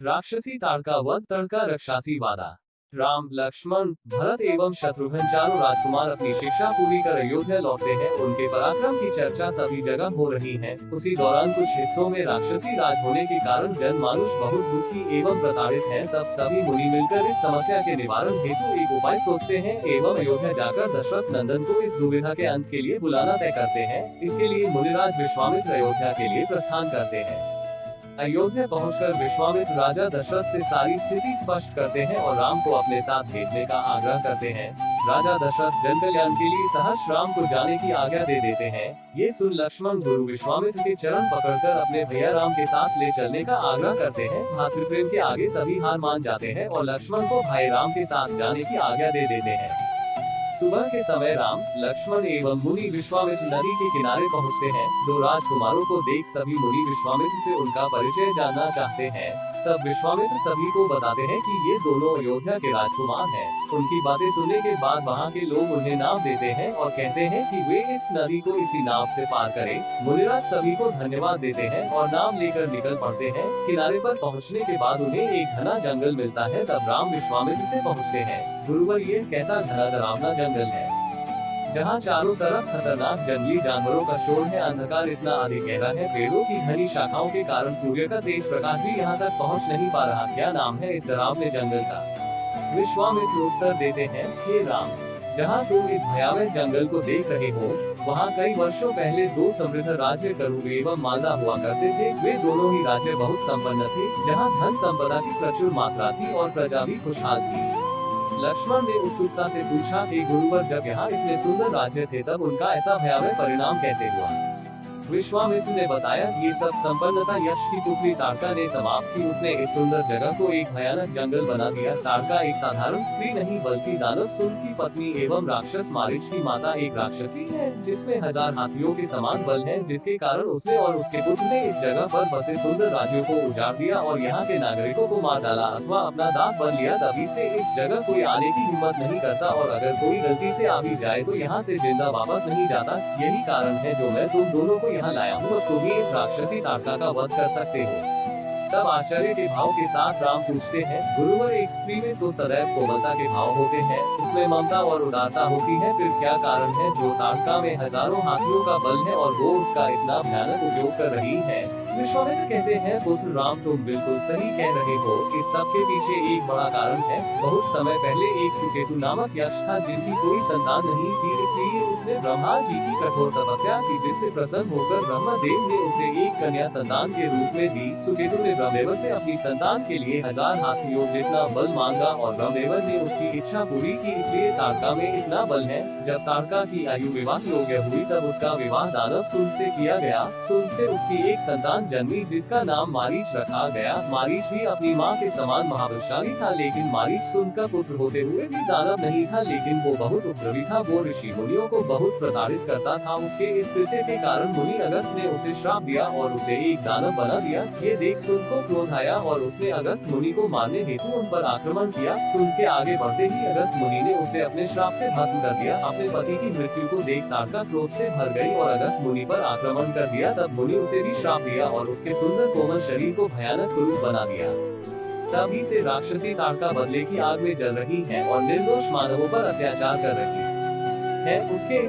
राक्षसी ताड़का वध तड़का रक्षासी वादा। राम, लक्ष्मण, भरत एवं शत्रुघ्न चारों राजकुमार अपनी शिक्षा पूरी कर अयोध्या लौटते हैं। उनके पराक्रम की चर्चा सभी जगह हो रही है। उसी दौरान कुछ हिस्सों में राक्षसी राज होने के कारण जनमानुष बहुत दुखी एवं प्रताड़ित हैं। तब सभी मुनि मिलकर इस समस्या के निवारण हेतु एक उपाय सोचते हैं एवं अयोध्या जाकर दशरथ नंदन को इस दुविधा के अंत के लिए बुलाना तय करते हैं। इसके लिए मुनिराज विश्वामित्र अयोध्या के लिए प्रस्थान करते हैं। अयोध्या पहुंचकर विश्वामित्र राजा दशरथ से सारी स्थिति स्पष्ट करते हैं और राम को अपने साथ भेजने का आग्रह करते हैं। राजा दशरथ जन कल्याण के लिए सहर्ष राम को जाने की आज्ञा दे देते हैं। ये सुन लक्ष्मण गुरु विश्वामित्र के चरण पकड़कर अपने भैया राम के साथ ले चलने का आग्रह करते हैं। भातृप्रेम के आगे सभी हार मान जाते हैं और लक्ष्मण को भाई राम के साथ जाने की आज्ञा दे देते हैं। सुबह के समय राम, लक्ष्मण एवं मुनि विश्वामित्र नदी के किनारे पहुंचते हैं। दो राजकुमारों को देख सभी मुनि विश्वामित्र से उनका परिचय जानना चाहते हैं। तब विश्वामित्र सभी को बताते हैं कि ये दोनों अयोध्या के राजकुमार हैं। उनकी बातें सुनने के बाद वहाँ के लोग उन्हें नाव देते हैं और कहते हैं कि वे इस नदी को इसी नाव से पार करें। मुनिराज सभी को धन्यवाद देते हैं और नाव लेकर निकल पड़ते हैं। किनारे पर पहुँचने के बाद उन्हें एक घना जंगल मिलता है। तब राम विश्वामित्र से पहुँचते हैं, गुरुवर ये कैसा घना डरावना जंगल है, जहाँ चारों तरफ खतरनाक जंगली जानवरों का शोर है। अंधकार इतना अधिक गहरा है, पेड़ों की घनी शाखाओं के कारण सूर्य का तेज प्रकाश भी यहाँ तक पहुँच नहीं पा रहा। क्या नाम है इस डरावने जंगल का? विश्वामित्र उत्तर देते हैं, हे राम, जहाँ तुम इस भयावह जंगल को देख रहे हो, वहाँ कई वर्षों पहले दो समृद्ध राज्य करूर एवं मालदा हुआ करते थे। वे दोनों ही राज्य बहुत संपन्न थे, जहाँ धन संपदा की प्रचुर मात्रा थी और प्रजा भी खुशहाल थी। लक्ष्मण ने उत्सुकता से पूछा कि गुरुवर, जब यहाँ इतने सुंदर राज्य थे तब उनका ऐसा भयावह परिणाम कैसे हुआ? विश्वामित्र ने बताया, ये सब संपन्नता यक्ष की पुत्री ताड़का ने समाप्त की। उसने इस सुंदर जगह को एक भयानक जंगल बना दिया। ताड़का एक साधारण स्त्री नहीं बल्कि दानव सूर की पत्नी एवं राक्षस मारीच की माता एक राक्षसी है, जिसमें 1000 हाथियों के समान बल है। जिसके कारण उसने और उसके पुत्र ने इस जगह पर बसे सुंदर राज्यों को उजाड़ दिया और यहाँ के नागरिकों को मार डाला अथवा अपना दास बन लिया। तभी से इस जगह कोई आने की हिम्मत नहीं करता और अगर कोई गलती से आ भी जाए तो यहाँ से जिंदा वापस नहीं जाता। यही कारण है जो मैं तुम दोनों को यहाँ लाया हूँ। तुम ही इस राक्षसी ताड़का का वध कर सकते हो। तब आश्चर्य के भाव के साथ राम पूछते हैं, गुरुवर, एक स्त्री में तो सदैव कोमलता के भाव होते हैं, उसमें ममता और उदारता होती है, फिर क्या कारण है जो ताड़का में हजारों हाथियों का बल है और वो उसका इतना भयानक उपयोग कर रही है? विश्वामित्र कहते हैं, पुत्र राम, तुम बिल्कुल सही कह रहे हो। इस सब के पीछे एक बड़ा कारण है। बहुत समय पहले एक सुकेतु नामक यक्ष था जिनकी कोई संतान नहीं थी, इसलिए उसने ब्रह्मा जी की कठोर तपस्या की, जिससे प्रसन्न होकर ब्रह्मदेव ने उसे एक कन्या संतान के रूप में दी। सुकेतु ने ब्रह्मदेव से अपनी संतान के लिए 1000 हाथियों जितना बल मांगा और ब्रह्मदेव ने उसकी इच्छा पूरी की। इसलिए ताड़का में इतना बल है। जब ताड़का की आयु विवाह योग्य हुई तब उसका विवाह दानव सूर से किया गया। सूर से उसकी एक संतान जन्मी जिसका नाम मारीच रखा गया। मारीच भी अपनी माँ के समान महाबलशाली था, लेकिन मारीच सूर का पुत्र होते हुए भी दानव नहीं था, लेकिन वो बहुत उपद्रवी था। वो ऋषि मुनियों को बहुत प्रताड़ित करता था। उसके इस कृत्य के कारण मुनि अगस्त ने उसे श्राप दिया और उसे एक दानव बना दिया। ये देख सूर को क्रोध आया और उसने अगस्त मुनि को मारने हेतु उन पर आक्रमण किया। सूर के आगे बढ़ते ही अगस्त मुनि ने उसे अपने श्राप से भस्म कर दिया। अपने पति की मृत्यु को देख ताड़का क्रोध से भर गई और अगस्त मुनि पर आक्रमण कर दिया। तब मुनि उसे भी श्राप दिया और उसके सुंदर कोमल शरीर को भयानक कुरूप बना दिया। तभी से राक्षसी ताड़का बदले की आग में जल रही है और निर्दोष मानवों पर अत्याचार कर रही है। उसके